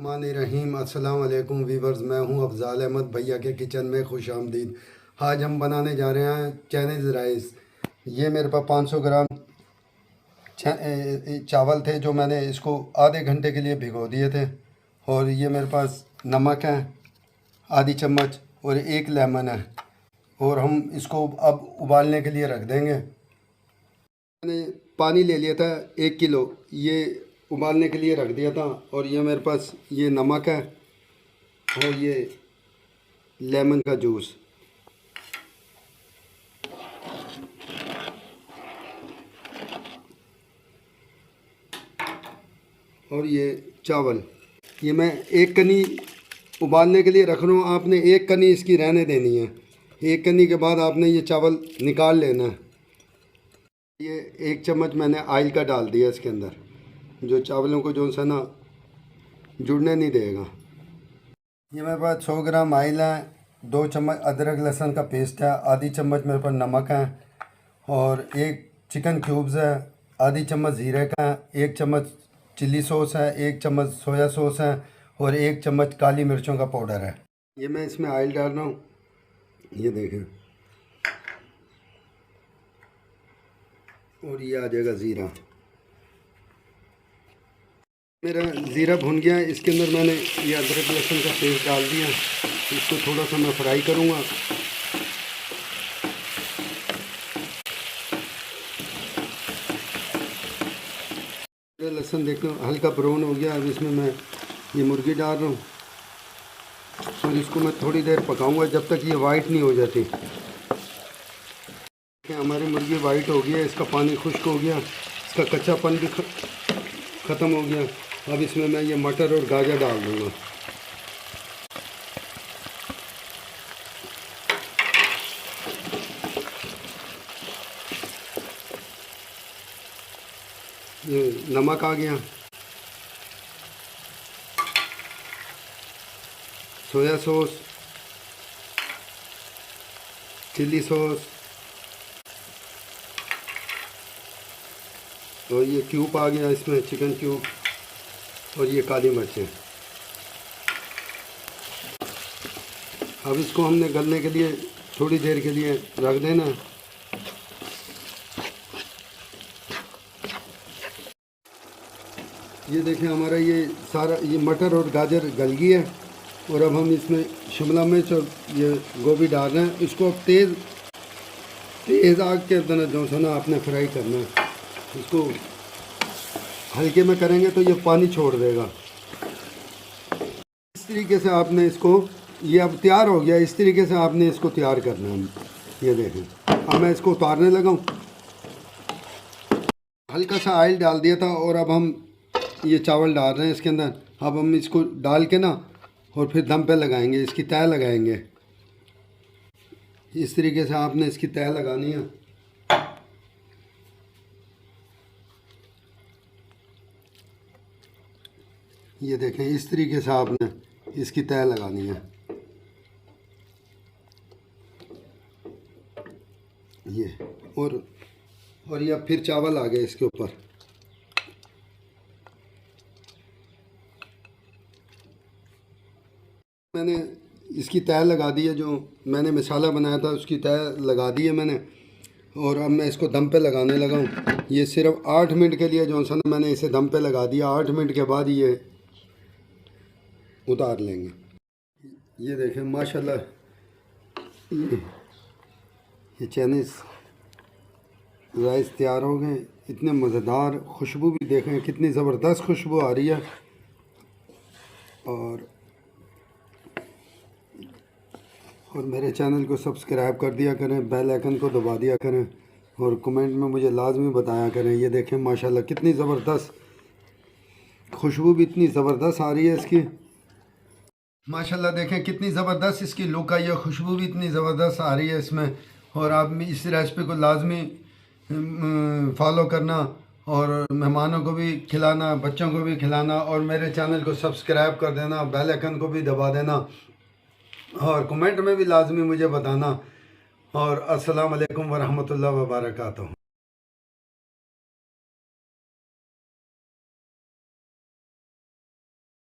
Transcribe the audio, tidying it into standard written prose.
बिस्मिल्लाहिर्रहमानिर्रहीम। अस्सलाम वालेकुम वीवर्स, मैं हूं अफजाल अहमद। भैया के किचन में खुश आमदीद। आज हम बनाने जा रहे हैं चाइनीज़ राइस। ये मेरे पास 500 ग्राम चावल थे जो मैंने इसको आधे घंटे के लिए भिगो दिए थे। और ये मेरे पास नमक है आधी चम्मच और एक लेमन है। और हम इसको अब उबालने के लिए रख देंगे। मैंने पानी ले लिया था 1 किलो, ये उबालने के लिए रख दिया था। और ये मेरे पास ये नमक है और ये लेमन का जूस। और ये चावल, ये मैं एक कनी उबालने के लिए रख रहा हूँ। आपने एक कनी इसकी रहने देनी है। एक कनी के बाद आपने ये चावल निकाल लेना है। ये 1 चम्मच मैंने ऑयल का डाल दिया इसके अंदर, जो चावलों को जो सा ना जुड़ने नहीं देगा। ये मेरे पास 100 ग्राम ऑयल है, 2 चम्मच अदरक लहसुन का पेस्ट है, आधी चम्मच मेरे पास नमक है और 1 चिकन क्यूब्स है, आधी चम्मच ज़ीरे का है, 1 चम्मच चिल्ली सॉस है, 1 चम्मच सोया सॉस है और 1 चम्मच काली मिर्चों का पाउडर है। ये मैं इसमें ऑयल डाल रहा हूँ, ये देखें। और ये आ जाएगा ज़ीरा। मेरा ज़ीरा भुन गया है। इसके अंदर मैंने ये अदरक लहसुन का पेस्ट डाल दिया। इसको थोड़ा सा मैं फ्राई करूँगा। लहसुन देखो हल्का ब्राउन हो गया। अब इसमें मैं ये मुर्गी डाल रहा हूँ और इसको मैं थोड़ी देर पकाऊंगा जब तक ये वाइट नहीं हो जाती। हमारी मुर्गी वाइट हो गया, इसका पानी खुश्क हो गया, इसका कच्चापन भी ख़त्म हो गया। अब इसमें मैं ये मटर और गाजर डाल दूँगा। ये नमक आ गया, सोया सॉस, चिल्ली सॉस और ये क्यूब आ गया इसमें, चिकन क्यूब और ये काली मिर्चें। अब इसको हमने गलने के लिए थोड़ी देर के लिए रख देना। ये देखें हमारा ये सारा ये मटर और गाजर गल गई है। और अब हम इसमें शिमला मिर्च और ये गोभी डाल रहे हैं। इसको अब तेज़ आग के अंदर जो है ना आपने फ्राई करना है। इसको हल्के में करेंगे तो ये पानी छोड़ देगा। इस तरीके से आपने इसको, ये अब तैयार हो गया, इस तरीके से आपने इसको तैयार करना है। ये देखें, अब मैं इसको उतारने लगा हूँ। हल्का सा ऑयल डाल दिया था और अब हम ये चावल डाल रहे हैं इसके अंदर। अब हम इसको डाल के ना और फिर दम पे लगाएंगे, इसकी तय लगाएंगे। इस तरीके से आपने इसकी तय लगानी है। ये देखें, इस तरीके से आपने इसकी तय लगानी है। ये और ये फिर चावल आ गए इसके ऊपर। मैंने इसकी तय लगा दी है, जो मैंने मसाला बनाया था उसकी तय लगा दी है मैंने। और अब मैं इसको दम पे लगाने लगा हूँ। ये सिर्फ 8 मिनट के लिए जो सा ना मैंने इसे दम पे लगा दिया। 8 मिनट के बाद ये उतार लेंगे। ये देखें माशाल्लाह, ये चाइनीज़ राइस तैयार हो गए। इतने मज़ेदार, खुशबू भी देखें कितनी ज़बरदस्त खुशबू आ रही है। और मेरे चैनल को सब्सक्राइब कर दिया करें, बेल आइकन को दबा दिया करें और कमेंट में मुझे लाजमी बताया करें। ये देखें माशाल्लाह कितनी ज़बरदस्त खुशबू भी इतनी ज़बरदस्त आ रही है इसकी। माशाल्लाह देखें कितनी ज़बरदस्त इसकी लुक आई है, खुशबू भी इतनी ज़बरदस्त आ रही है इसमें। और आप इस रेसिपी को लाजमी फॉलो करना और मेहमानों को भी खिलाना, बच्चों को भी खिलाना। और मेरे चैनल को सब्सक्राइब कर देना, बेल आइकन को भी दबा देना और कमेंट में भी लाजमी मुझे बताना। और अस्सलाम वालेकुम व रहमतुल्लाहि व बरकातहू।